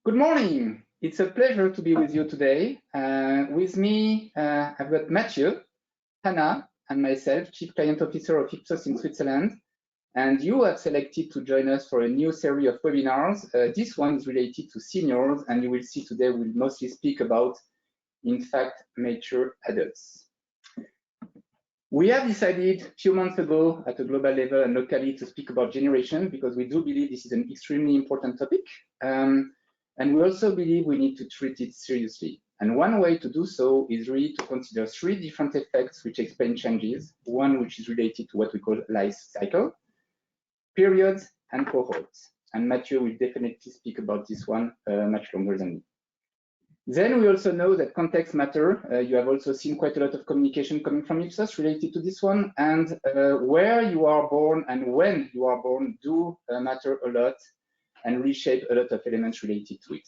Good morning. It's a pleasure to be with you today. With me, I've got Mathieu, Hannah, and myself, Chief Client Officer of Ipsos in Switzerland. And you have selected to join us for a new series of webinars. This one is related to seniors, and you will see today we'll mostly speak about, in fact, mature adults. We have decided a few months ago at a global level and locally to speak about generation because we do believe this is an extremely important topic. And we also believe we need to treat it seriously. And one way to do so is really to consider three different effects which explain changes. One which is related to what we call life cycle, periods, and cohorts. And Mathieu will definitely speak about this one much longer than me. Then we also know that context matter. You have also seen quite a lot of communication coming from Ipsos related to this one. And where you are born and when you are born do matter a lot and reshape a lot of elements related to it.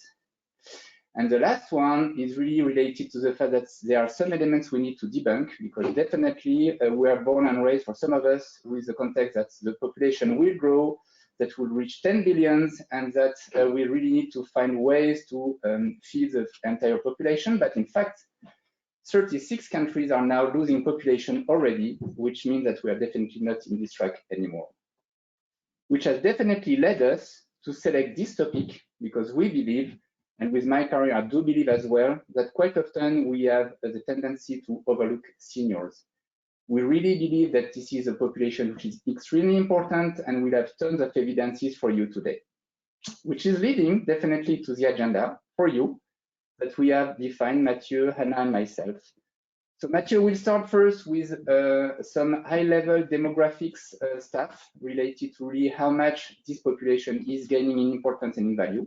And the last one is really related to the fact that there are some elements we need to debunk, because definitely we are born and raised, for some of us, with the context that the population will grow, that will reach 10 billion, and that we really need to find ways to feed the entire population. But in fact, 36 countries are now losing population already, which means that we are definitely not in this track anymore. Which has definitely led us to select this topic because we believe, and with my career I do believe as well, that quite often we have the tendency to overlook seniors. We really believe that this is a population which is extremely important, and we'll have tons of evidences for you today, which is leading definitely to the agenda for you that we have defined, Mathieu, Hannah, and myself. So Mathieu will start first with some high-level demographics stuff related to really how much this population is gaining in importance and in value.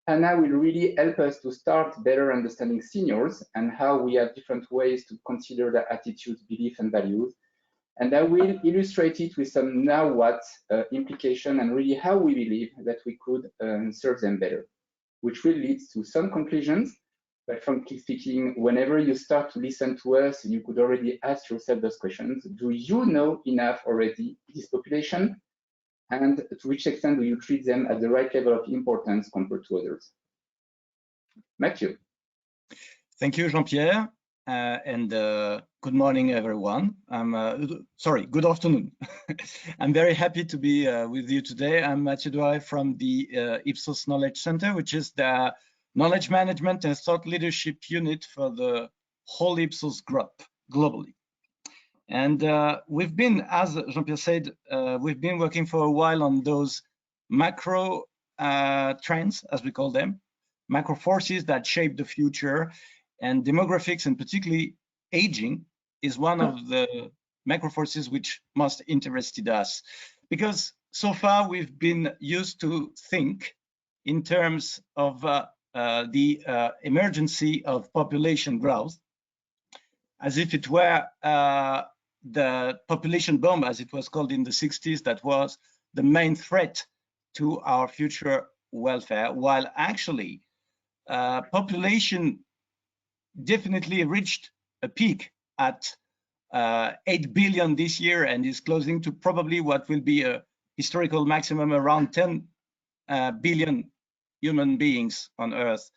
Hannah will really help us to start better understanding seniors and how we have different ways to consider their attitudes, beliefs, and values. And I will illustrate it with some now what implication and really how we believe that we could serve them better, which will lead to some conclusions. But frankly speaking, whenever you start to listen to us, you could already ask yourself those questions. Do you know enough already this population? And to which extent do you treat them at the right level of importance compared to others? Mathieu. Thank you, Jean-Pierre, and good morning, everyone. Sorry, good afternoon. I'm very happy to be with you today. I'm Mathieu Douaret from the Ipsos Knowledge Center, which is the knowledge management and thought leadership unit for the whole Ipsos group globally. And we've been, as Jean-Pierre said, we've been working for a while on those macro trends, as we call them, macro forces that shape the future, and demographics, and particularly aging, is one of the macro forces which most interested us, because so far we've been used to think in terms of the emergency of population growth, as if it were the population bomb, as it was called in the 60s, that was the main threat to our future welfare, while actually population definitely reached a peak at 8 billion this year and is closing to probably what will be a historical maximum around 10 billion human beings on Earth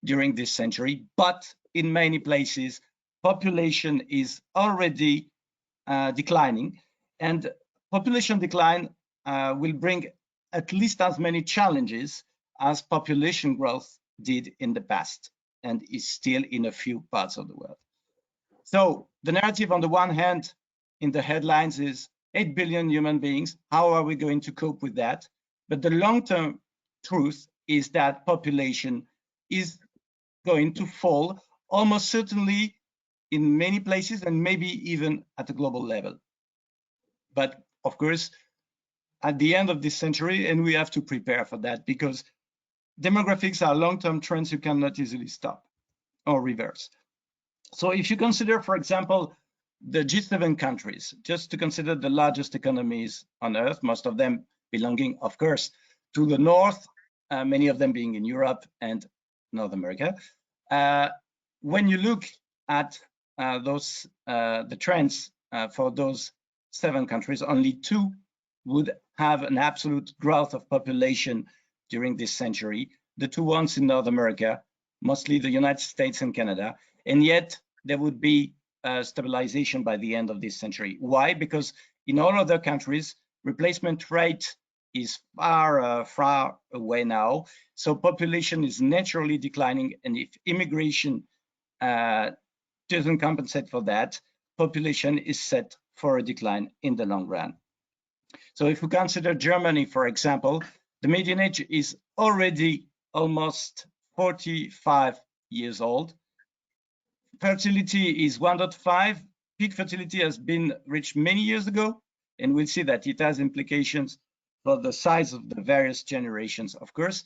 during this century. But in many places, population is already declining, and population decline will bring at least as many challenges as population growth did in the past, and is still in a few parts of the world. So the narrative on the one hand in the headlines is 8 billion human beings. How are we going to cope with that? But the long-term truth is that population is going to fall almost certainly in many places, and maybe even at a global level. But of course, at the end of this century, and we have to prepare for that, because demographics are long-term trends you cannot easily stop or reverse. So if you consider, for example, the G7 countries, just to consider the largest economies on Earth, most of them belonging, of course, to the North, many of them being in Europe and North America. When you look at the trends for those 7 countries, only 2 would have an absolute growth of population during this century, the two ones in North America, mostly the United States and Canada, and yet there would be stabilization by the end of this century. Why? Because in all other countries, replacement rate is far away now, so population is naturally declining, and if immigration doesn't compensate for that, population is set for a decline in the long run. So if we consider Germany, for example, the median age is already almost 45 years old. Fertility is 1.5. Peak fertility has been reached many years ago, and we'll see that it has implications for the size of the various generations. Of course,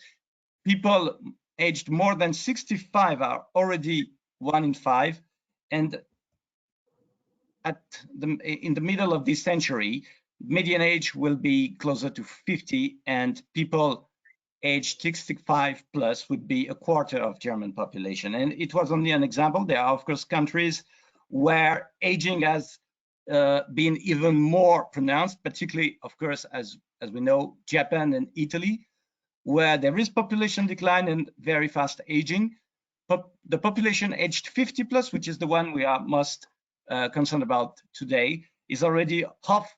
people aged more than 65 are already 1 in 5, and in the middle of this century, median age will be closer to 50, and people aged 65 plus would be a quarter of German population. And it was only an example. There are, of course, countries where aging has been even more pronounced, particularly, of course, as we know, Japan and Italy, where there is population decline and very fast aging. The population aged 50 plus, which is the one we are most concerned about today, is already half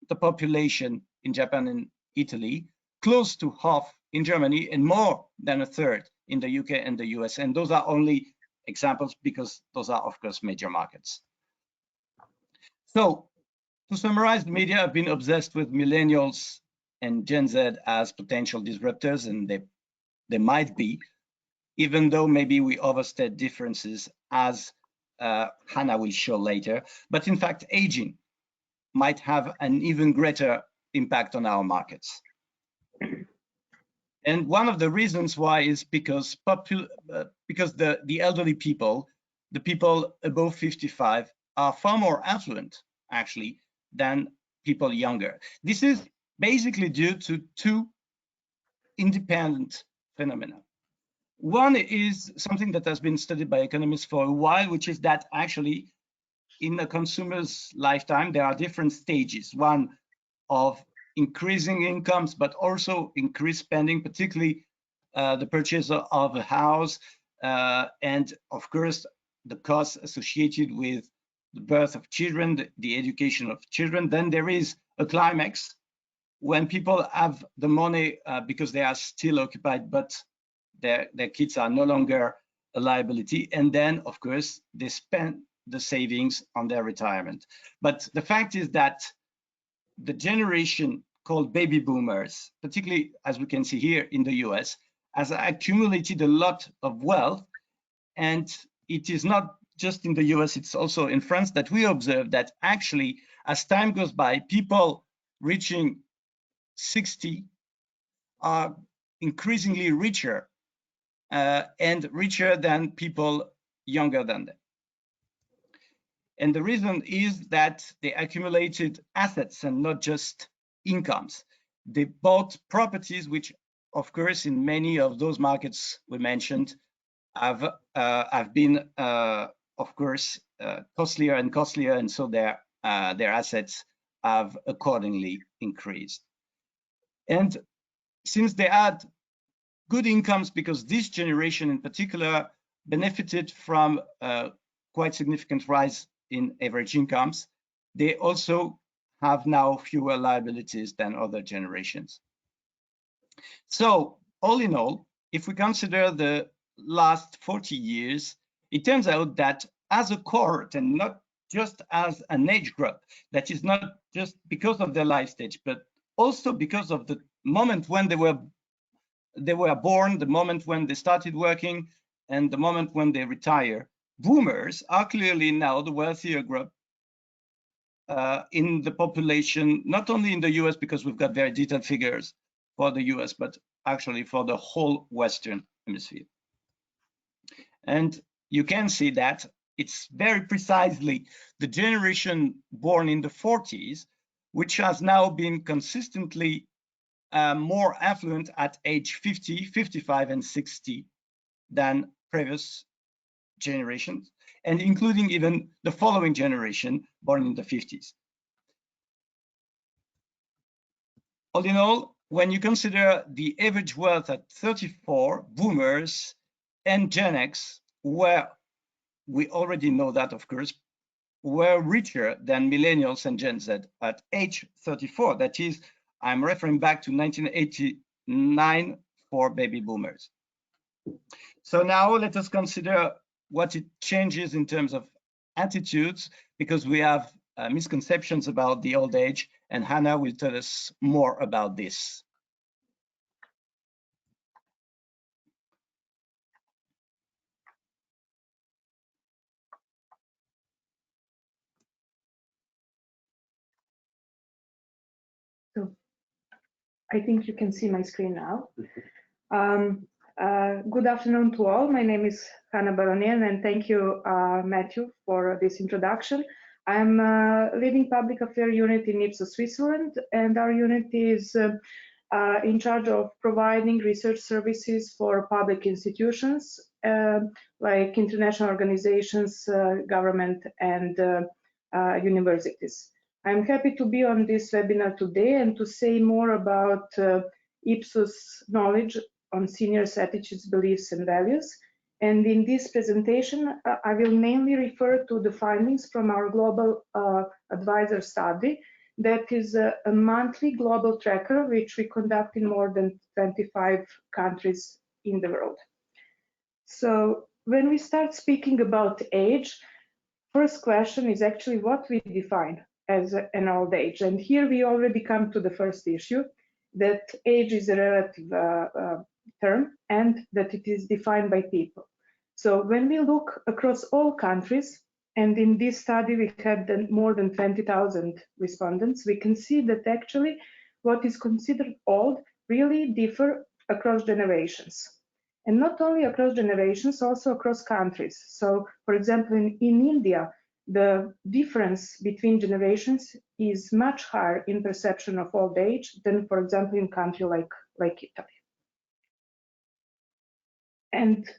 the population in Japan and Italy, close to half in Germany, and more than a third in the UK and the US. And those are only examples because those are, of course, major markets. So to summarize, the media have been obsessed with millennials and Gen Z as potential disruptors, and they might be, even though maybe we overstate differences, as Hannah will show later. But in fact, aging might have an even greater impact on our markets. And one of the reasons why is because the elderly people, the people above 55, are far more affluent, actually, than people younger. This is basically due to two independent phenomena. One is something that has been studied by economists for a while, which is that actually in a consumer's lifetime, there are different stages. One of increasing incomes, but also increased spending, particularly the purchase of a house, and of course, the costs associated with the birth of children, the education of children. Then there is a climax when people have the money because they are still occupied, but their kids are no longer a liability. And then, of course, they spend the savings on their retirement. But the fact is that the generation called baby boomers, particularly as we can see here in the US, has accumulated a lot of wealth. And it is not just in the US, it's also in France that we observe that actually, as time goes by, people reaching 60 are increasingly richer and richer than people younger than them. And the reason is that they accumulated assets and not just incomes. They bought properties, which, of course, in many of those markets we mentioned, have been, of course, costlier and costlier, and so their assets have accordingly increased. And since they had good incomes, because this generation in particular benefited from quite significant rise in average incomes, they also have now fewer liabilities than other generations. So all in all, if we consider the last 40 years, it turns out that as a cohort, and not just as an age group, that is not just because of their life stage, but also because of the moment when they were born, the moment when they started working, and the moment when they retire, boomers are clearly now the wealthier group in the population, not only in the US, because we've got very detailed figures for the US, but actually for the whole Western Hemisphere. And you can see that it's very precisely the generation born in the 40s, which has now been consistently more affluent at age 50, 55, and 60 than previous generations, and including even the following generation born in the 50s. All in all, when you consider the average wealth at 34, boomers and Gen X, where we already know that, of course, were richer than millennials and Gen Z at age 34. That is, I'm referring back to 1989 for baby boomers. So now let us consider what it changes in terms of attitudes, because we have misconceptions about the old age, and Hannah will tell us more about this. So I think you can see my screen now. Good afternoon to all. My name is Hannah Baronian, and thank you, Matthew, for this introduction. I'm leading public affairs unit in Ipsos, Switzerland, and our unit is in charge of providing research services for public institutions like international organizations, government, and universities. I'm happy to be on this webinar today and to say more about Ipsos knowledge on seniors' attitudes, beliefs, and values. And in this presentation, I will mainly refer to the findings from our global advisor study. That is a monthly global tracker, which we conduct in more than 25 countries in the world. So when we start speaking about age, first question is actually what we define as an old age. And here we already come to the first issue, that age is a relative term and that it is defined by people. So when we look across all countries, and in this study we had more than 20,000 respondents, we can see that actually what is considered old really differ across generations. And not only across generations, also across countries. So for example, in India, the difference between generations is much higher in perception of old age than, for example, in a country like Italy. And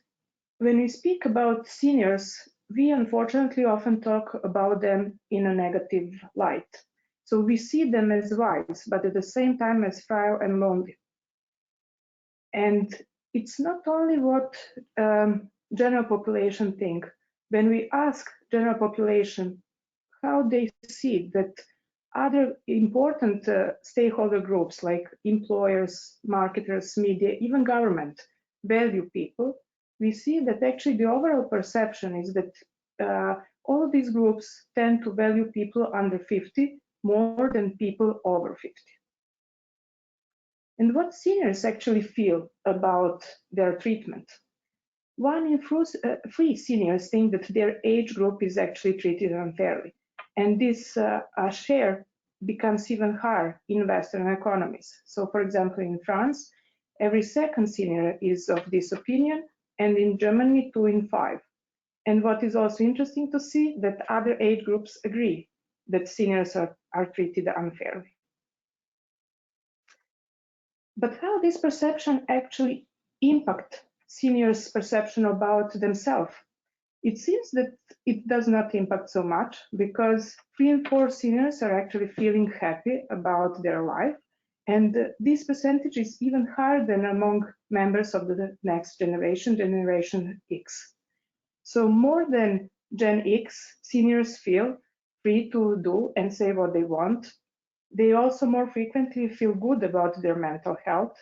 when we speak about seniors, we unfortunately often talk about them in a negative light. So we see them as wise, but at the same time as frail and lonely. And it's not only what general population think. When we ask general population how they see that other important stakeholder groups like employers, marketers, media, even government value people, we see that actually the overall perception is that all of these groups tend to value people under 50 more than people over 50. And what seniors actually feel about their treatment? 1 in 3 seniors think that their age group is actually treated unfairly. And this share becomes even higher in Western economies. So for example, in France, every second senior is of this opinion, and in Germany, 2 in 5. And what is also interesting to see that other age groups agree that seniors are treated unfairly. But how this perception actually impact seniors' perception about themselves? It seems that it does not impact so much, because 3 in 4 seniors are actually feeling happy about their life. And this percentage is even higher than among members of the next generation, Generation X. So more than Gen X, seniors feel free to do and say what they want. They also more frequently feel good about their mental health,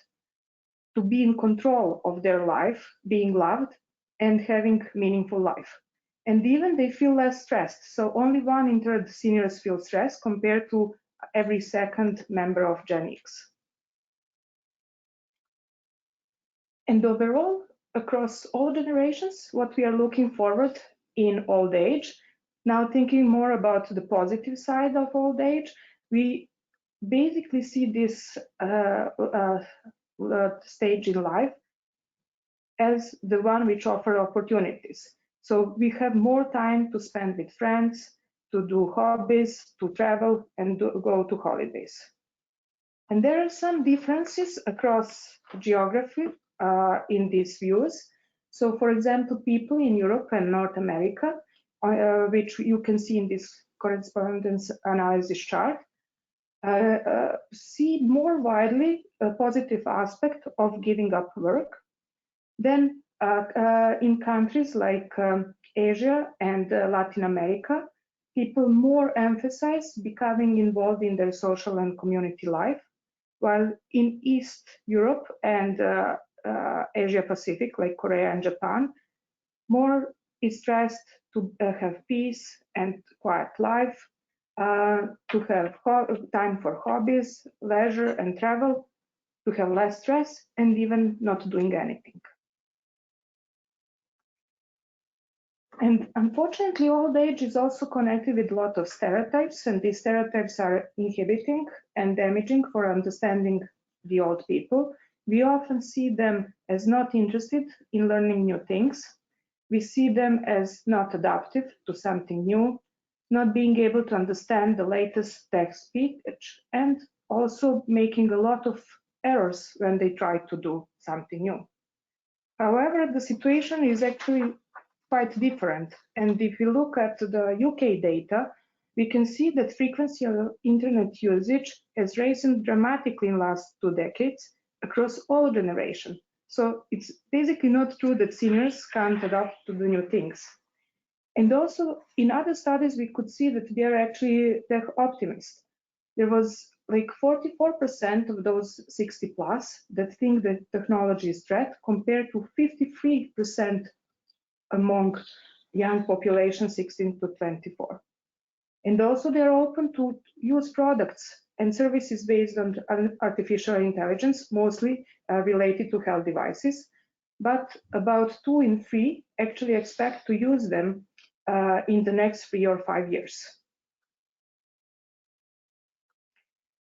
to be in control of their life, being loved, and having meaningful life. And even they feel less stressed. So only 1 in 3 seniors feel stressed compared to every second member of Gen X. And overall, across all generations, what we are looking forward in old age, now thinking more about the positive side of old age, we basically see this stage in life as the one which offers opportunities. So we have more time to spend with friends, to do hobbies, to travel, and go to holidays. And there are some differences across geography in these views. So for example, people in Europe and North America, which you can see in this correspondence analysis chart, see more widely a positive aspect of giving up work. Then in countries like Asia and Latin America, people more emphasize becoming involved in their social and community life, while in East Europe and Asia Pacific, like Korea and Japan, more is stressed to have peace and quiet life, to have time for hobbies, leisure and travel, to have less stress, and even not doing anything. And unfortunately, old age is also connected with a lot of stereotypes, and these stereotypes are inhibiting and damaging for understanding the old people. We often see them as not interested in learning new things. We see them as not adaptive to something new, not being able to understand the latest tech speech, and also making a lot of errors when they try to do something new. However, the situation is actually quite different. And if we look at the UK data, we can see that frequency of internet usage has risen dramatically in the last 2 decades across all generations. So it's basically not true that seniors can't adapt to the new things. And also in other studies, we could see that they are actually tech optimists. There was like 44% of those 60 plus that think that technology is a threat, compared to 53% among young population 16 to 24. And also they're open to use products and services based on artificial intelligence, mostly related to health devices, but about 2 in 3 actually expect to use them in the next 3 or 5 years.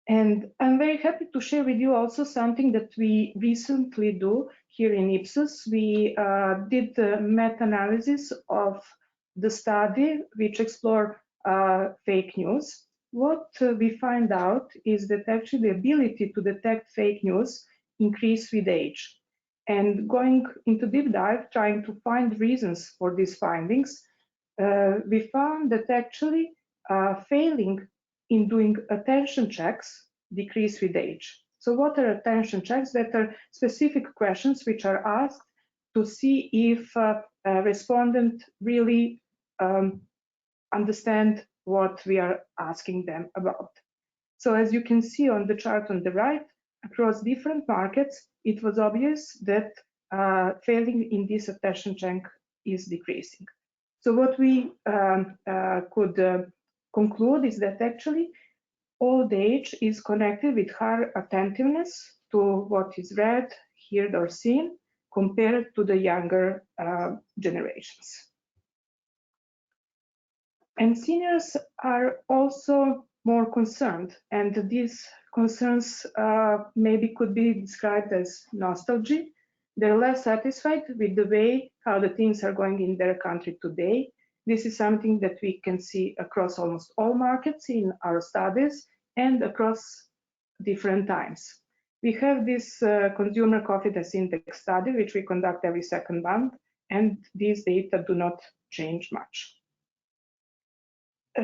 And I'm very happy to share with you also something that we recently do here in Ipsos. We did a meta-analysis of the study which explore fake news. What we find out is that actually the ability to detect fake news increase with age. And going into deep dive, trying to find reasons for these findings, we found that actually failing in doing attention checks decrease with age. So what are attention checks? That are specific questions which are asked to see if a respondent really understand what we are asking them about. So as you can see on the chart on the right, across different markets, it was obvious that failing in this attention check is decreasing. So what we could conclude is that actually old age is connected with higher attentiveness to what is read, heard, or seen compared to the younger generations. And seniors are also more concerned, and these concerns maybe could be described as nostalgia. They're less satisfied with the way how the things are going in their country today. This is something that we can see across almost all markets in our studies and across different times. We have this consumer confidence index study, which we conduct every second month, and these data do not change much.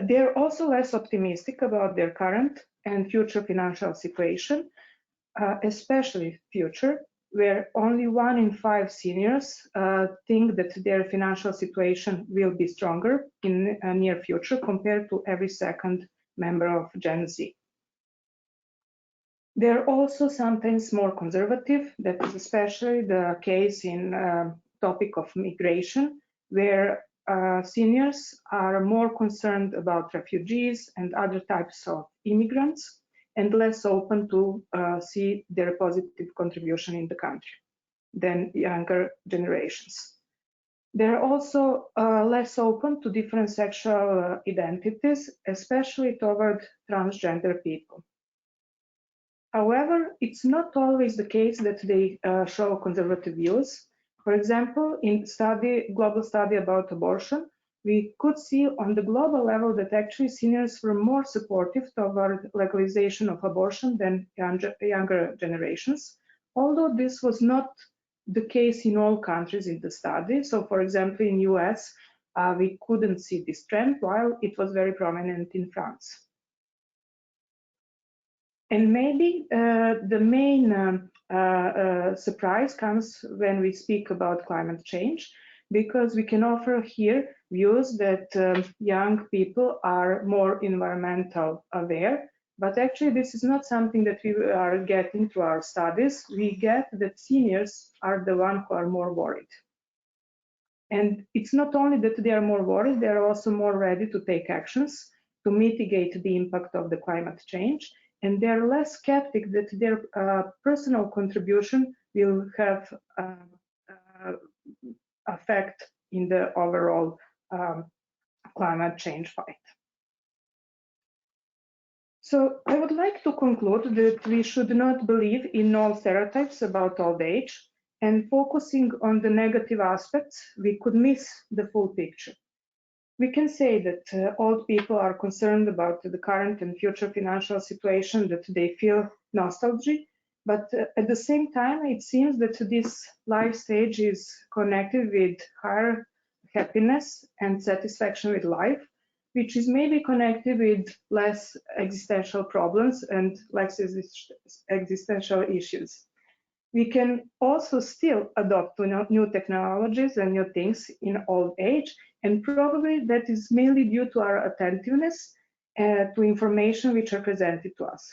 They're also less optimistic about their current and future financial situation, especially future, where only 1 in 5 seniors think that their financial situation will be stronger in a near future compared to every second member of Gen Z. They're also sometimes more conservative. That is especially the case in topic of migration, where seniors are more concerned about refugees and other types of immigrants, and less open to see their positive contribution in the country than younger generations. They're also less open to different sexual identities, especially toward transgender people. However, it's not always the case that they show conservative views. For example, in global study about abortion, we could see on the global level that actually seniors were more supportive toward legalization of abortion than younger generations, although this was not the case in all countries in the study. So for example, in US, we couldn't see this trend, while it was very prominent in France. And maybe the main surprise comes when we speak about climate change, because we can offer here views that young people are more environmental aware, but actually this is not something that we are getting through our studies. We get that seniors are the ones who are more worried. And it's not only that they are more worried, they are also more ready to take actions to mitigate the impact of the climate change, and they're less skeptic that their personal contribution will have effect in the overall climate change fight. So I would like to conclude that we should not believe in all stereotypes about old age, and focusing on the negative aspects, we could miss the full picture. We can say that old people are concerned about the current and future financial situation, that they feel nostalgia, but at the same time, it seems that this life stage is connected with higher happiness and satisfaction with life, which is maybe connected with less existential problems and less existential issues. We can also still adopt new technologies and new things in old age, and probably that is mainly due to our attentiveness to information which are presented to us.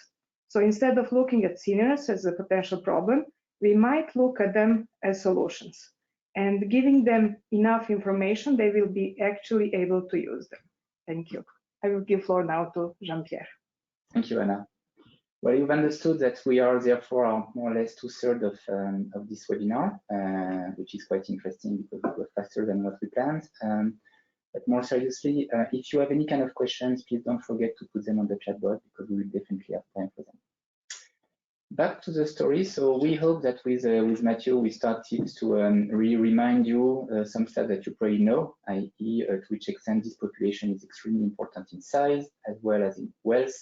So instead of looking at seniors as a potential problem, we might look at them as solutions. And giving them enough information, they will be actually able to use them. Thank you. I will give floor now to Jean-Pierre. Thank you, Anna. Well, you've understood that we are therefore more or less 2/3 of this webinar, which is quite interesting because it was faster than what we planned. But more seriously, if you have any kind of questions, please don't forget to put them on the chat box because we will definitely have time for them. Back to the story. So we hope that with Matthew, we started to remind you some stuff that you probably know, i.e. To which extent this population is extremely important in size as well as in wealth,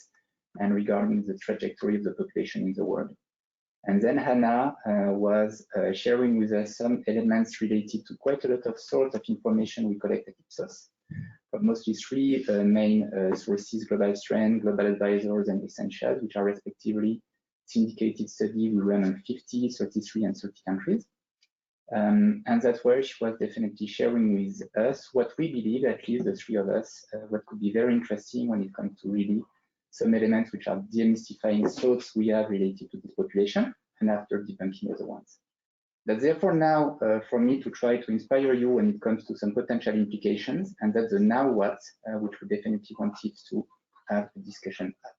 and regarding the trajectory of the population in the world. And then Hannah was sharing with us some elements related to quite a lot of sorts of information we collect at Ipsos, but mostly three main sources: Global Trend, Global Advisors, and Essentials, which are respectively syndicated study we run on 50, 33, and 30 countries. And that's where she was definitely sharing with us what we believe, at least the three of us, what could be very interesting when it comes to really some elements which are demystifying thoughts we have related to this population, and after debunking other ones. That's therefore now for me to try to inspire you when it comes to some potential implications, and that's the now what, which we definitely wanted to have a discussion at.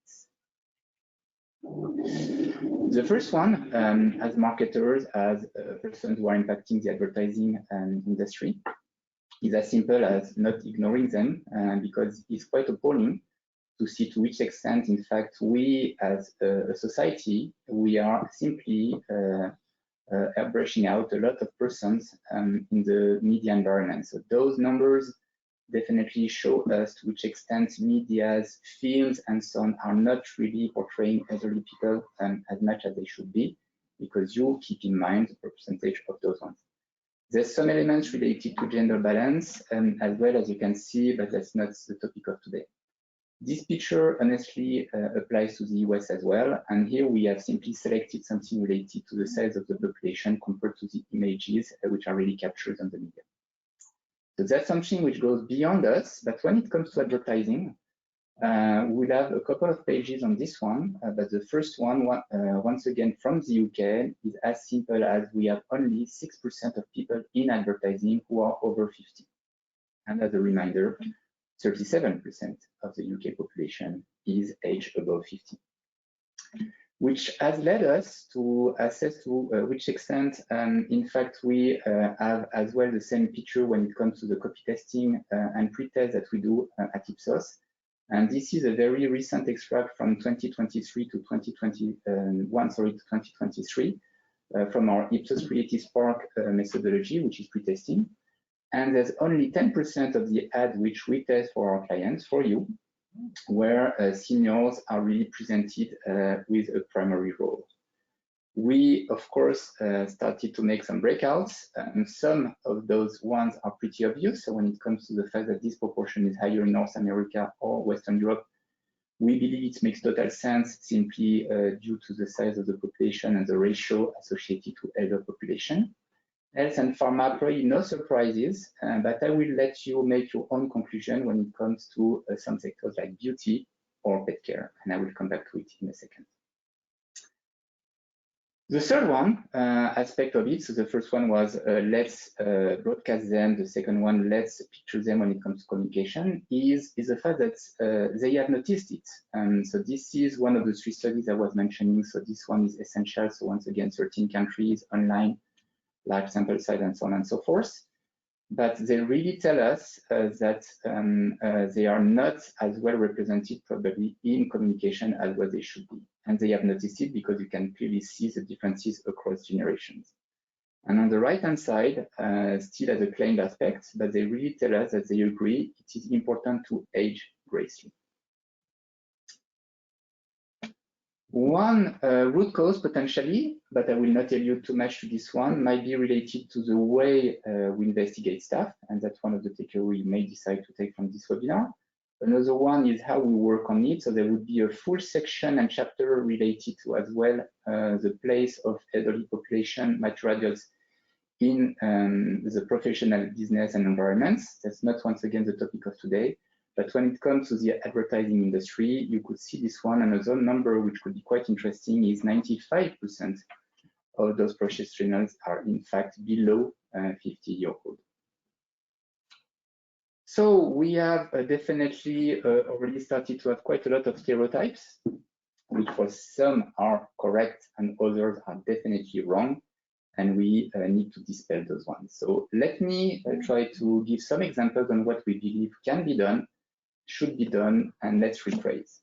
The first one, as marketers, as persons who are impacting the advertising industry, is as simple as not ignoring them, because it's quite appalling to see to which extent, in fact, we as a society, we are simply brushing out a lot of persons in the media environment. So those numbers definitely show us to which extent media's films and so on are not really portraying elderly people as much as they should be, because you keep in mind the percentage of those ones. There's some elements related to gender balance as well, as you can see, but that's not the topic of today. This picture honestly applies to the US as well, and here we have simply selected something related to the size of the population compared to the images which are really captured on the media. So that's something which goes beyond us, but when it comes to advertising, we'll have a couple of pages on this one, but the first one, once again from the UK, is as simple as we have only 6% of people in advertising who are over 50. And as a reminder, 37% of the UK population is aged above 50. Which has led us to assess to which extent, in fact, we have as well the same picture when it comes to the copy testing and pre-test that we do at Ipsos. And this is a very recent extract from 2023 to 2023 from our Ipsos Creative Spark methodology, which is pre-testing. And there's only 10% of the ads which we test for our clients, for you, where seniors are really presented with a primary role. We, of course, started to make some breakouts, and some of those ones are pretty obvious. So when it comes to the fact that this proportion is higher in North America or Western Europe, We believe it makes total sense simply due to the size of the population and the ratio associated to elder population. Health and pharma, probably no surprises, but I will let you make your own conclusion when it comes to some sectors like beauty or pet care, and I will come back to it in a second. The third one aspect of it, so the first one was let's broadcast them, the second one, let's picture them when it comes to communication, is the fact that they have noticed it. So this is one of the 3 studies I was mentioning, so this one is essential, so once again, 13 countries, online, large sample size, and so on and so forth. But they really tell us that they are not as well represented probably in communication as what they should be. And they have noticed it because you can clearly see the differences across generations. And on the right-hand side, still as a claimed aspect, but they really tell us that they agree it is important to age gracefully. One root cause potentially, but I will not tell you too much to this one, might be related to the way we investigate stuff, and that's one of the takeaways we may decide to take from this webinar. Another one is how we work on it, so there would be a full section and chapter related to as well the place of elderly population, mature adults in the professional business and environments. That's not once again the topic of today. But when it comes to the advertising industry, you could see this one. Another number which could be quite interesting is 95% of those professionals are in fact below 50-year-old. So we have definitely already started to have quite a lot of stereotypes, which for some are correct and others are definitely wrong. And we need to dispel those ones. So let me try to give some examples on what we believe can be done, should be done, and let's rephrase.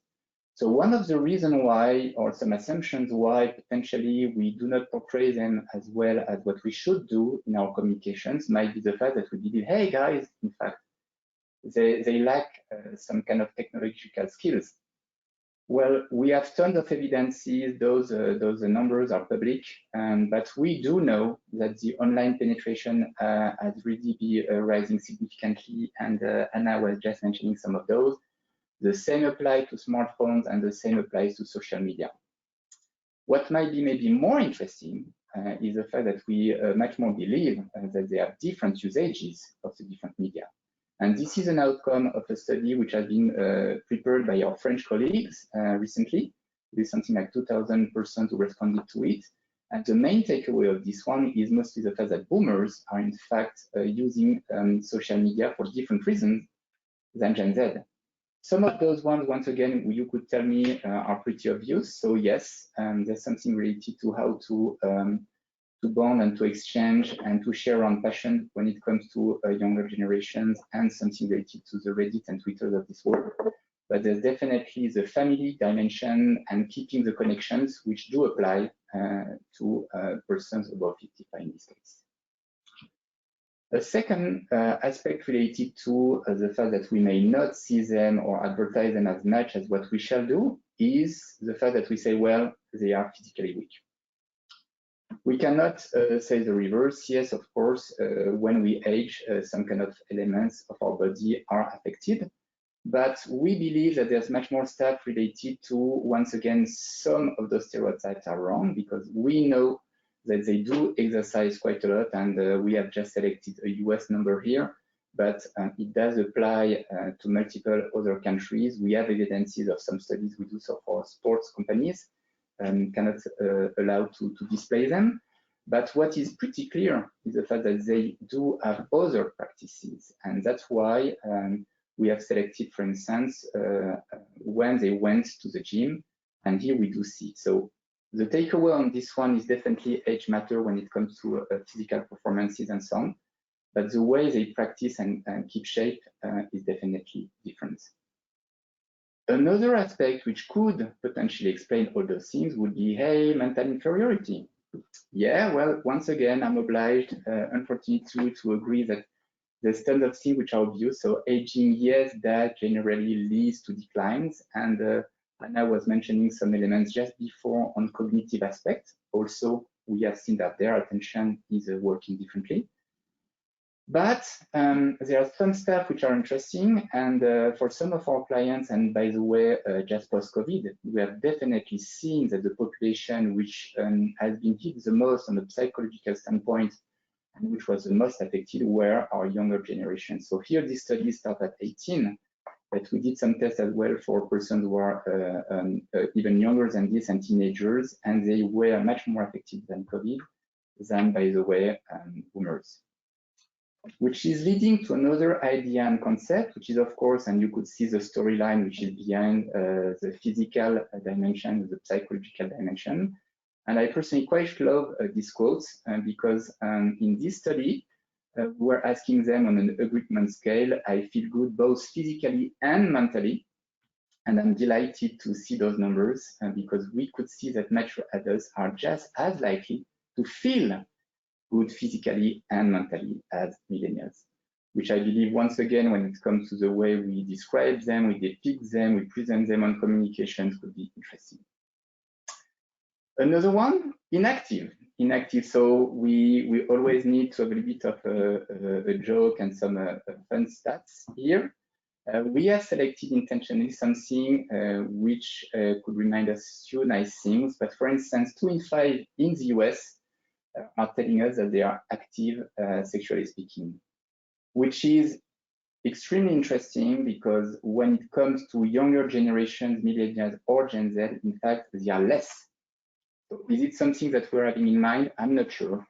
So one of the reasons why, or some assumptions why potentially we do not portray them as well as what we should do in our communications might be the fact that we believe, hey guys, in fact, they lack some kind of technological skills. Well, we have tons of evidences, those numbers are public, but we do know that the online penetration has really been rising significantly, and Anna was just mentioning some of those. The same applies to smartphones and the same applies to social media. What might be maybe more interesting is the fact that we much more believe that there are different usages of the different media. And this is an outcome of a study which has been prepared by our French colleagues recently, with something like 2,000 persons who responded to it. And the main takeaway of this one is mostly the fact that boomers are in fact using social media for different reasons than Gen Z. Some of those ones, once again, you could tell me are pretty obvious. So yes, there's something related to how to bond and to exchange and to share on passion when it comes to younger generations, and something related to the Reddit and Twitter of this world. But there's definitely the family dimension and keeping the connections, which do apply to persons above 55 in this case. A second aspect related to the fact that we may not see them or advertise them as much as what we shall do is the fact that we say, well, they are physically weak. We cannot say the reverse. Yes, of course, when we age, some kind of elements of our body are affected. But we believe that there's much more stuff related to, once again, some of those stereotypes are wrong, because we know that they do exercise quite a lot, and we have just selected a US number here, but it does apply to multiple other countries. We have evidences of some studies we do so for sports companies, cannot allow to display them. But what is pretty clear is the fact that they do have other practices, and that's why we have selected, for instance, when they went to the gym, and here we do see. So the takeaway on this one is definitely age matter when it comes to physical performances and so on, but the way they practice and keep shape is definitely different. Another aspect which could potentially explain all those things would be, hey, mental inferiority. Yeah, well, once again, I'm obliged, unfortunately, to agree that there's tons of things which are obvious. So aging, yes, that generally leads to declines. And Anna was mentioning some elements just before on cognitive aspects. Also, we have seen that their attention is working differently. But there are some stuff which are interesting, and for some of our clients, and by the way, just post-COVID, we have definitely seen that the population which has been hit the most on the psychological standpoint and which was the most affected were our younger generation. So here, this study starts at 18, but we did some tests as well for persons who are even younger than this and teenagers, and they were much more affected than COVID than, by the way, boomers. Which is leading to another idea and concept, which is, of course, and you could see the storyline which is behind the physical dimension, the psychological dimension. And I personally quite love these quotes because in this study, we're asking them on an agreement scale, I feel good both physically and mentally. And I'm delighted to see those numbers because we could see that mature adults are just as likely to feel good physically and mentally as millennials, which I believe, once again, when it comes to the way we describe them, we depict them, we present them on communications, could be interesting. Another one, inactive. Inactive, so we always need to have a little bit of a joke and some fun stats here. We have selected intentionally something which could remind us few nice things, but for instance, 2 in 5 in the US are telling us that they are active, sexually speaking, which is extremely interesting because when it comes to younger generations, millennials or Gen Z, in fact, they are less. So is it something that we're having in mind? I'm not sure.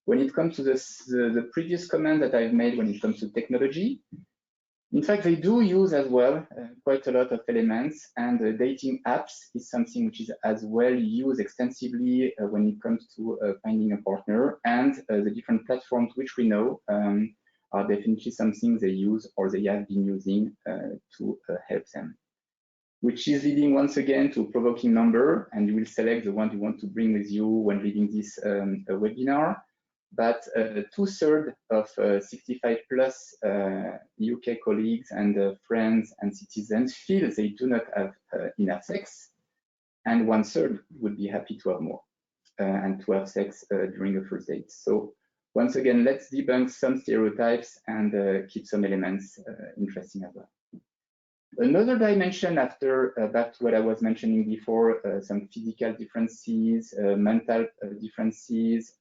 When it comes to the previous comment that I've made when it comes to technology, in fact, they do use as well quite a lot of elements, and dating apps is something which is as well used extensively when it comes to finding a partner, and the different platforms which we know are definitely something they use or they have been using to help them. Which is leading once again to a provoking number, and you will select the one you want to bring with you when leading this webinar. But 2/3 of 65 plus UK colleagues and friends and citizens feel they do not have enough sex, and 1/3 would be happy to have more and to have sex during a first date. So once again, let's debunk some stereotypes and keep some elements interesting as well. Another dimension after, back to what I was mentioning before, some physical differences, mental differences,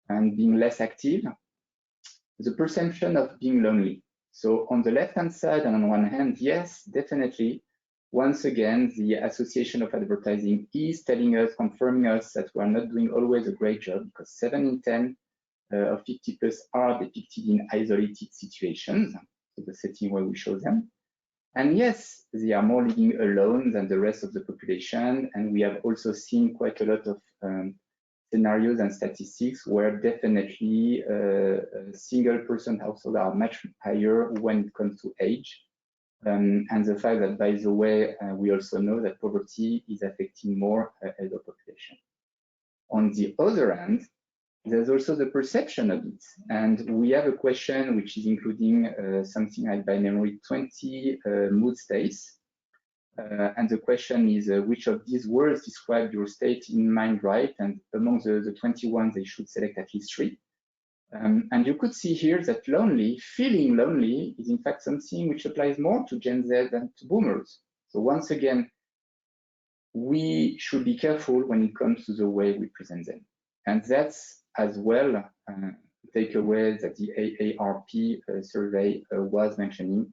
and being less active, the perception of being lonely. So on the left-hand side, and on one hand, yes, definitely, once again, the association of advertising is telling us, confirming us that we are not doing always a great job, because 7 in 10 of 50 plus are depicted in isolated situations, so the setting where we show them. And yes, they are more living alone than the rest of the population, and we have also seen quite a lot of scenarios and statistics where definitely single person households are much higher when it comes to age. And the fact that, by the way, we also know that poverty is affecting more elder population. On the other hand, there's also the perception of it. And we have a question which is including something like, by memory, 20 mood states. And the question is, which of these words describe your state in mind, right? And among the 21, they should select at least 3. And you could see here that lonely, feeling lonely, is in fact something which applies more to Gen Z than to boomers. So once again, we should be careful when it comes to the way we present them. And that's as well a takeaway that the AARP survey was mentioning.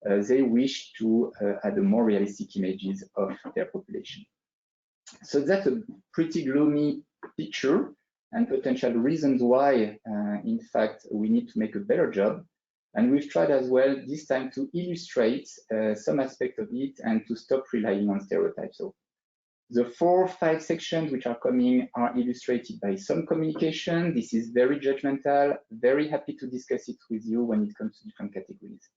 They wish to add a more realistic images of their population. So that's a pretty gloomy picture and potential reasons why, in fact, we need to make a better job. And we've tried as well this time to illustrate some aspect of it and to stop relying on stereotypes. So the 4 or 5 sections which are coming are illustrated by some communication. This is very judgmental, very happy to discuss it with you when it comes to different categories.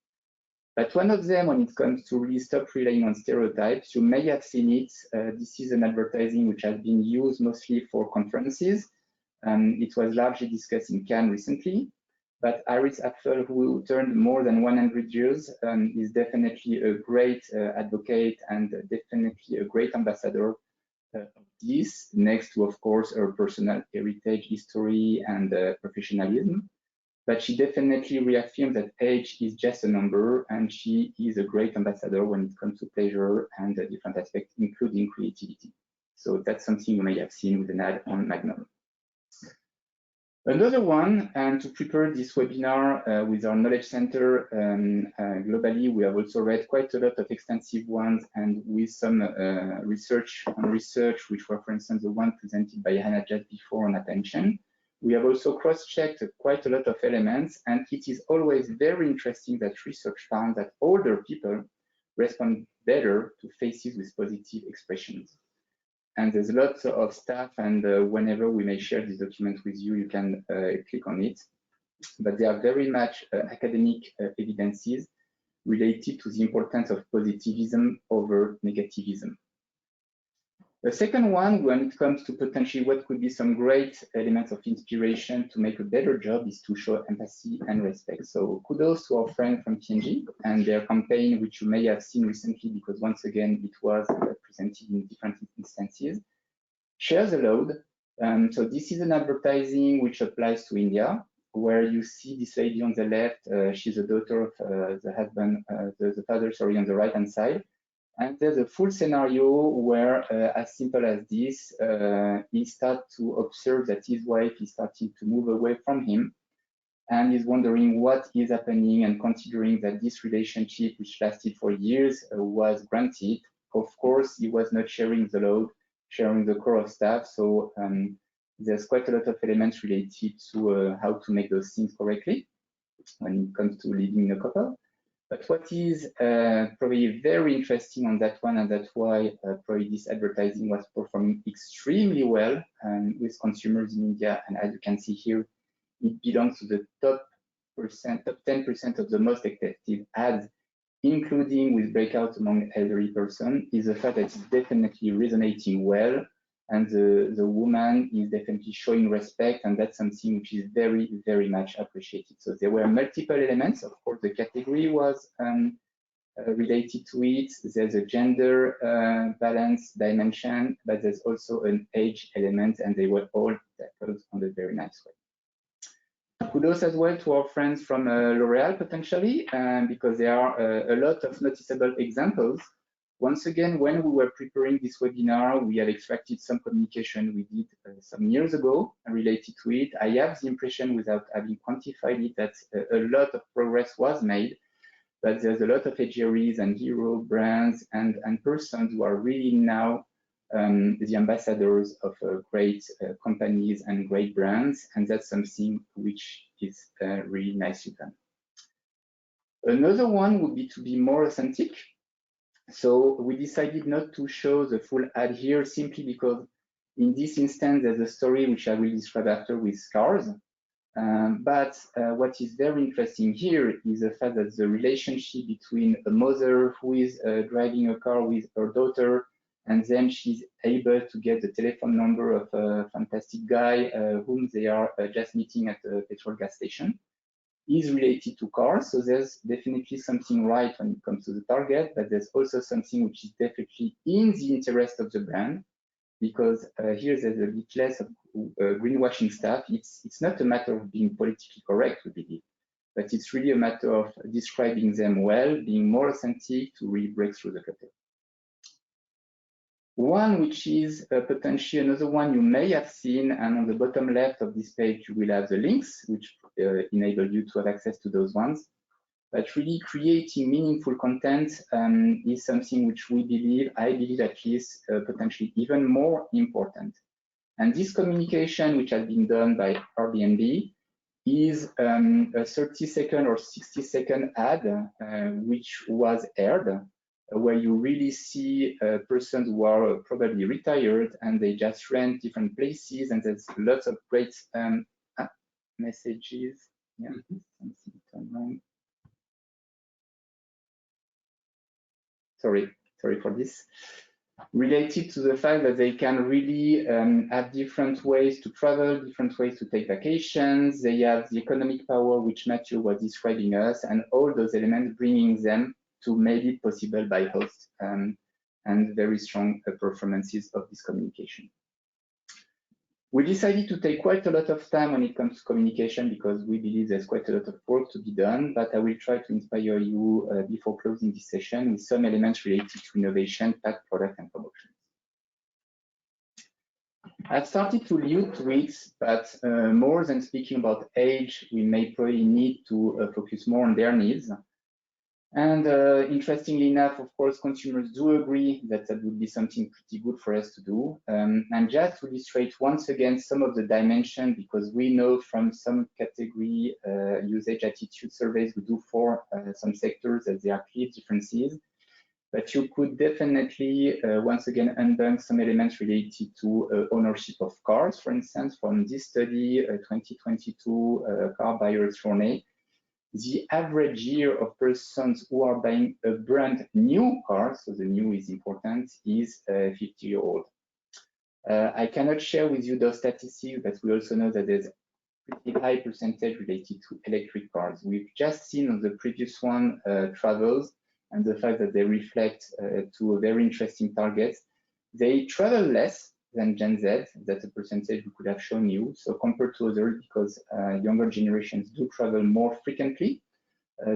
But one of them, when it comes to really stop relying on stereotypes, you may have seen it. This is an advertising which has been used mostly for conferences. It was largely discussed in Cannes recently. But Iris Apfel, who turned more than 100 years, is definitely a great advocate and definitely a great ambassador of this, next to, of course, her personal heritage, history, and professionalism. but she definitely reaffirms that age is just a number, and she is a great ambassador when it comes to pleasure and different aspects, including creativity. So that's something you may have seen with an ad on Magnum. Another one, and to prepare this webinar with our knowledge center globally, we have also read quite a lot of extensive ones, and with some research, which were, for instance, the one presented by Hannah just before on attention. We have also cross-checked quite a lot of elements, and it is always very interesting that research found that older people respond better to faces with positive expressions. And there's lots of stuff, and whenever we may share this document with you, you can click on it. But there are very much academic evidences related to the importance of positivism over negativism. The second one, when it comes to potentially what could be some great elements of inspiration to make a better job, is to show empathy and respect. So kudos to our friend from P&G and their campaign, which you may have seen recently, because once again, it was presented in different instances. Share the load. So this is an advertising which applies to India, where you see this lady on the left. She's the daughter of the husband, the father, sorry, on the right-hand side. And there's a full scenario where, as simple as this, he starts to observe that his wife is starting to move away from him, and is wondering what is happening, and considering that this relationship, which lasted for years, was granted. Of course, he was not sharing the load, sharing the core of stuff. So there's quite a lot of elements related to how to make those things correctly when it comes to living in a couple. But what is probably very interesting on that one, and that's why probably this advertising was performing extremely well with consumers in India. And as you can see here, it belongs to the top 10% of the most effective ads, including with breakouts among elderly person, is the fact that it's definitely resonating well. And the woman is definitely showing respect, and that's something which is very, very much appreciated. So there were multiple elements. Of course, the category was related to it. There's a gender balance dimension, but there's also an age element, and they were all tackled on a very nice way. Kudos as well to our friends from L'Oréal, potentially, because there are a lot of noticeable examples. Once again, when we were preparing this webinar, we had extracted some communication we did some years ago related to it. I have the impression, without having quantified it, that a lot of progress was made, but there's a lot of agencies and hero brands and persons who are really now the ambassadors of great companies and great brands, and that's something which is really nicely done. Another one would be to be more authentic. So we decided not to show the full ad here, simply because in this instance, there's a story which I will describe after with cars. But what is very interesting here is the fact that the relationship between a mother who is driving a car with her daughter, and then she's able to get the telephone number of a fantastic guy whom they are just meeting at a petrol gas station, is related to cars. So there's definitely something right when it comes to the target, but there's also something which is definitely in the interest of the brand, because here there's a bit less of greenwashing stuff. It's not a matter of being politically correct, we believe, but it's really a matter of describing them well, being more authentic to really break through the curtain. One which is potentially another one you may have seen, and on the bottom left of this page you will have the links which enable you to have access to those ones. But really creating meaningful content is something which we believe, I believe at least, potentially even more important. And this communication, which has been done by Airbnb, is a 30-second or 60-second ad which was aired, where you really see persons who are probably retired, and they just rent different places, and there's lots of great messages. Yeah, something turned wrong. Sorry for this. Related to the fact that they can really have different ways to travel, different ways to take vacations. They have the economic power, which Matthew was describing us, and all those elements bringing them to make it possible by host, and very strong performances of this communication. We decided to take quite a lot of time when it comes to communication because we believe there's quite a lot of work to be done, but I will try to inspire you before closing this session with some elements related to innovation, pack, product, and promotion. I've started to allude to it, but more than speaking about age, we may probably need to focus more on their needs. And interestingly enough, of course, consumers do agree that that would be something pretty good for us to do. And just to illustrate once again some of the dimension, because we know from some category usage attitude surveys we do for some sectors that there are clear differences. But you could definitely, once again, unbank some elements related to ownership of cars, for instance, from this study, 2022 car buyers journey. The average year of persons who are buying a brand new car, so the new is important, is 50-year-old. I cannot share with you those statistics, but we also know that there's a pretty high percentage related to electric cars. We've just seen on the previous one travels and the fact that they reflect to a very interesting targets. They travel less than Gen Z. That's a percentage we could have shown you. So compared to others, because younger generations do travel more frequently,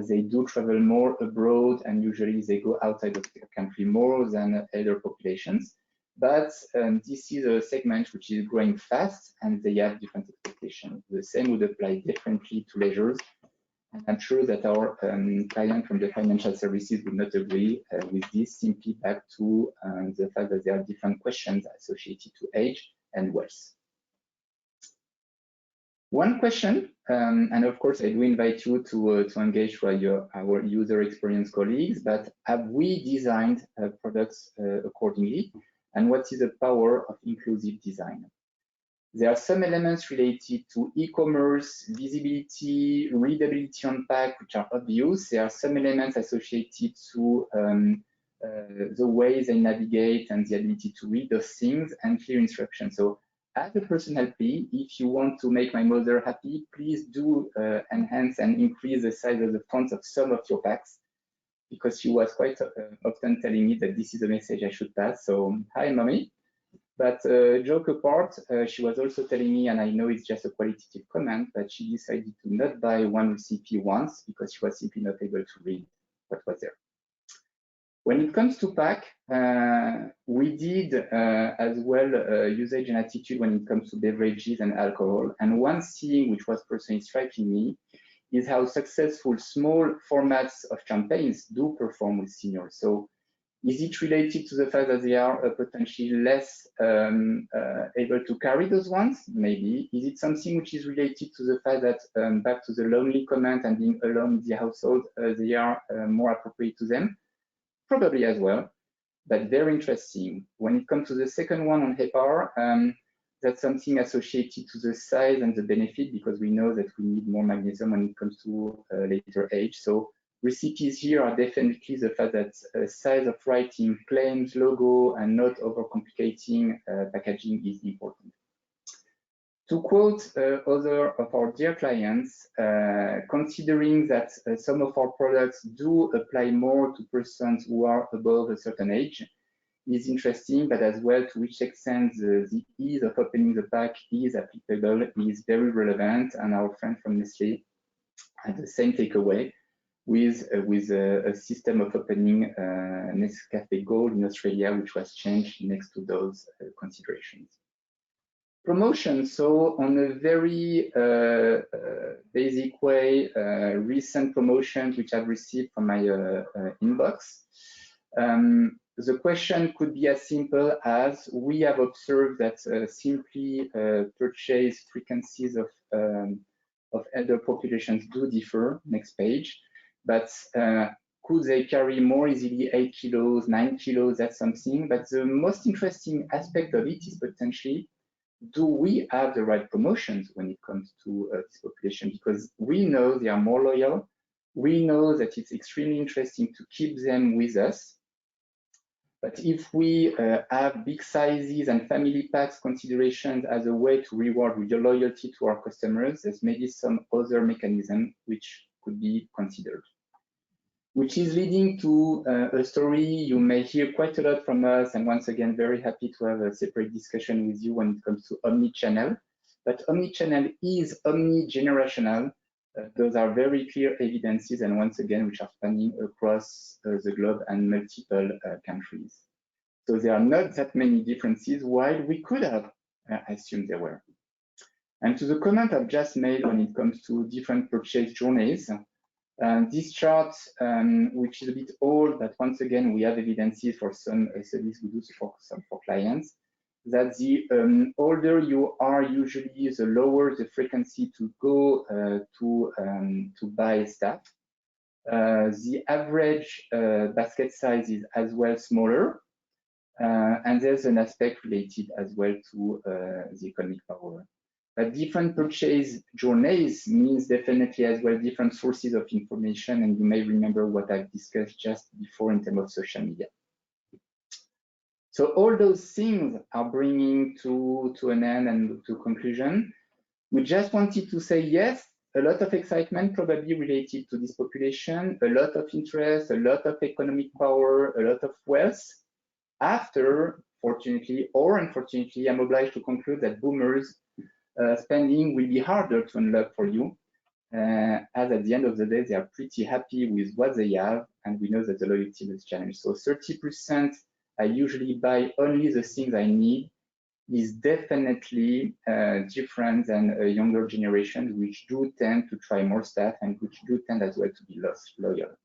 they do travel more abroad, and usually they go outside of the country more than elder populations. But this is a segment which is growing fast, and they have different expectations. The same would apply differently to leisures. I'm sure that our client from the financial services would not agree with this, simply back to the fact that there are different questions associated to age and wealth. One question, and of course I do invite you to engage with our user experience colleagues, but have we designed products accordingly? And what is the power of inclusive design? There are some elements related to e-commerce, visibility, readability on pack, which are obvious. There are some elements associated to the way they navigate and the ability to read those things and clear instructions. So as a personal plea, if you want to make my mother happy, please do enhance and increase the size of the fonts of some of your packs, because she was quite often telling me that this is a message I should pass. So hi, mommy. But joke apart, she was also telling me, and I know it's just a qualitative comment, but she decided to not buy one recipe once because she was simply not able to read what was there. When it comes to pack, we did as well usage and attitude when it comes to beverages and alcohol. And one thing which was personally striking me is how successful small formats of champagnes do perform with seniors. So is it related to the fact that they are potentially less able to carry those ones? Maybe. Is it something which is related to the fact that, back to the lonely comment and being alone in the household, they are more appropriate to them? Probably as well, but very interesting. When it comes to the second one on HEPAR, that's something associated to the size and the benefit, because we know that we need more magnesium when it comes to later age. So recipes here are definitely the fact that size of writing, claims, logo, and not overcomplicating packaging is important. To quote other of our dear clients, considering that some of our products do apply more to persons who are above a certain age, is interesting, but as well to which extent the ease of opening the pack is applicable is very relevant, and our friend from Nestlé had the same takeaway with a system of opening Nescafé Gold in Australia, which was changed next to those considerations. Promotion. So on a very basic way, recent promotions which I've received from my inbox. The question could be as simple as, we have observed that simply purchase frequencies of elder populations do differ. Next page. But could they carry more easily 8 kilos, 9 kilos? That's something. But the most interesting aspect of it is potentially, do we have the right promotions when it comes to this population? Because we know they are more loyal. We know that it's extremely interesting to keep them with us. But if we have big sizes and family packs considerations as a way to reward with your loyalty to our customers, there's maybe some other mechanism which could be considered. which is leading to a story you may hear quite a lot from us. And once again, very happy to have a separate discussion with you when it comes to omni-channel. But omni-channel is omni-generational. Those are very clear evidences, and once again, which are spanning across the globe and multiple countries. So there are not that many differences, while we could have assumed there were. And to the comment I've just made when it comes to different purchase journeys, this chart, which is a bit old, but once again, we have evidences for some service we do for clients, that the older you are, usually the lower the frequency to go to buy stuff. The average basket size is as well smaller, and there's an aspect related as well to the economic power. But different purchase journeys means definitely as well different sources of information, and you may remember what I've discussed just before in terms of social media. So all those things are bringing to an end and to conclusion. We just wanted to say yes, a lot of excitement probably related to this population, a lot of interest, a lot of economic power, a lot of wealth. After, fortunately or unfortunately, I'm obliged to conclude that boomers spending will be harder to unlock for you, as at the end of the day, they are pretty happy with what they have, and we know that the loyalty is challenged. So 30% I usually buy only the things I need is definitely different than a younger generation, which do tend to try more stuff and which do tend as well to be less loyal.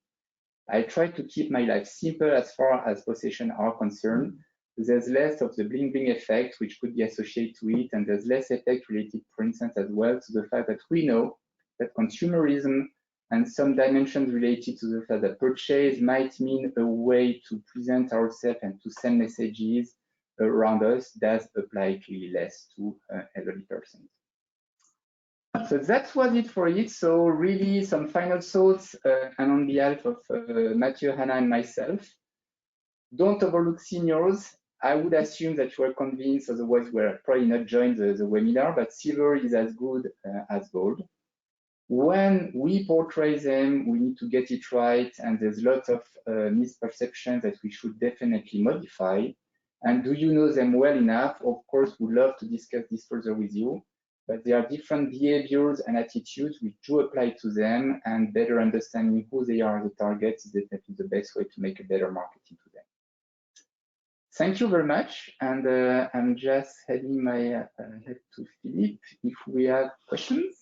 I try to keep my life simple as far as possessions are concerned. There's less of the bling bling effect which could be associated to it, and there's less effect related, for instance, as well to the fact that we know that consumerism and some dimensions related to the fact that purchase might mean a way to present ourselves and to send messages around us does apply clearly less to elderly persons. So that was it for it. So really some final thoughts, and on behalf of Mathieu, Hannah, and myself, don't overlook seniors. I would assume that you are convinced, otherwise we're probably not joined the webinar, but silver is as good as gold. When we portray them, we need to get it right, and there's lots of misperceptions that we should definitely modify. And do you know them well enough? Of course, we'd love to discuss this further with you, but there are different behaviors and attitudes which do apply to them, and better understanding who they are as a target is definitely the best way to make a better marketing to them. Thank you very much, and I'm just heading my head to Philippe if we have questions.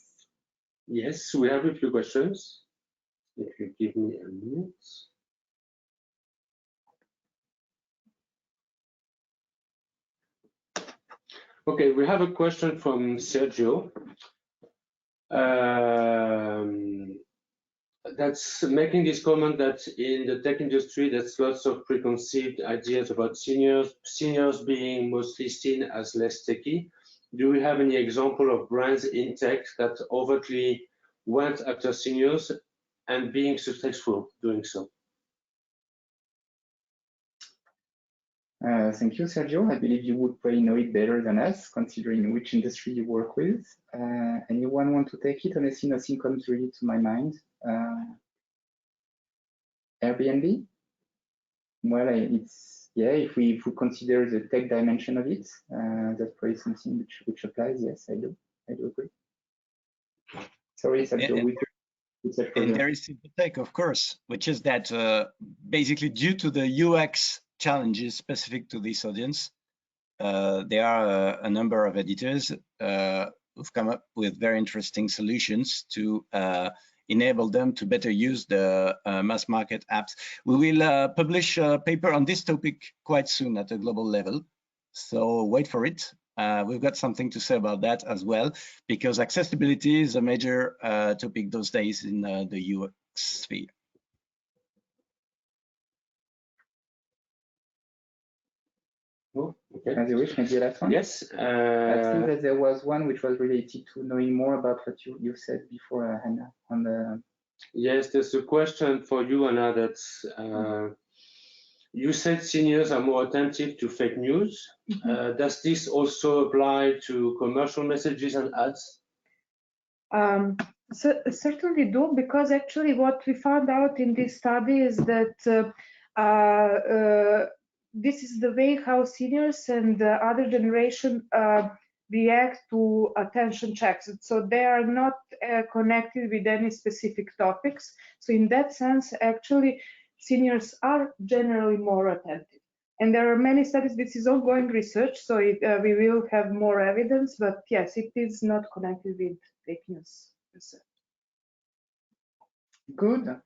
Yes, we have a few questions. If you give me a minute. Okay, we have a question from Sergio. That's making this comment that in the tech industry, there's lots of preconceived ideas about seniors being mostly seen as less techy. Do we have any example of brands in tech that overtly went after seniors and being successful doing so? Thank you, Sergio. I believe you would probably know it better than us, considering which industry you work with. Anyone want to take it? Honestly, nothing comes really to my mind. Airbnb? Well, it's, yeah, if we consider the tech dimension of it, that's probably something which applies. Yes, I do agree. Sorry, Sergio. And there is simple tech, of course, which is that basically due to the UX challenges specific to this audience, there are a number of editors who've come up with very interesting solutions to enable them to better use the mass market apps. We will publish a paper on this topic quite soon at a global level, so wait for it. We've got something to say about that as well, because accessibility is a major topic those days in the UX sphere. Oh, okay. As you wish, maybe the last one? Yes. I think that there was one which was related to knowing more about what you said before, Hannah, on the... Yes, there's a question for you, Anna, that's you said seniors are more attentive to fake news. Does this also apply to commercial messages and ads? Certainly do, because actually what we found out in this study is that this is the way how seniors and the other generation react to attention checks. So they are not connected with any specific topics. So in that sense, actually, seniors are generally more attentive. And there are many studies. This is ongoing research, so we will have more evidence. But yes, it is not connected with fake news research. Good.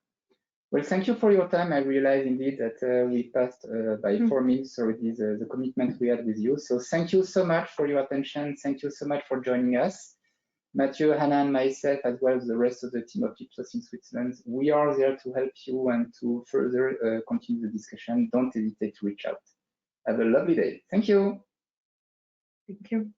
Well, thank you for your time. I realize indeed that we passed by 4 minutes already the commitment we had with you. So thank you so much for your attention. Thank you so much for joining us. Matthew, Hannah, and myself, as well as the rest of the team of Ipsos in Switzerland, we are there to help you and to further continue the discussion. Don't hesitate to reach out. Have a lovely day. Thank you. Thank you.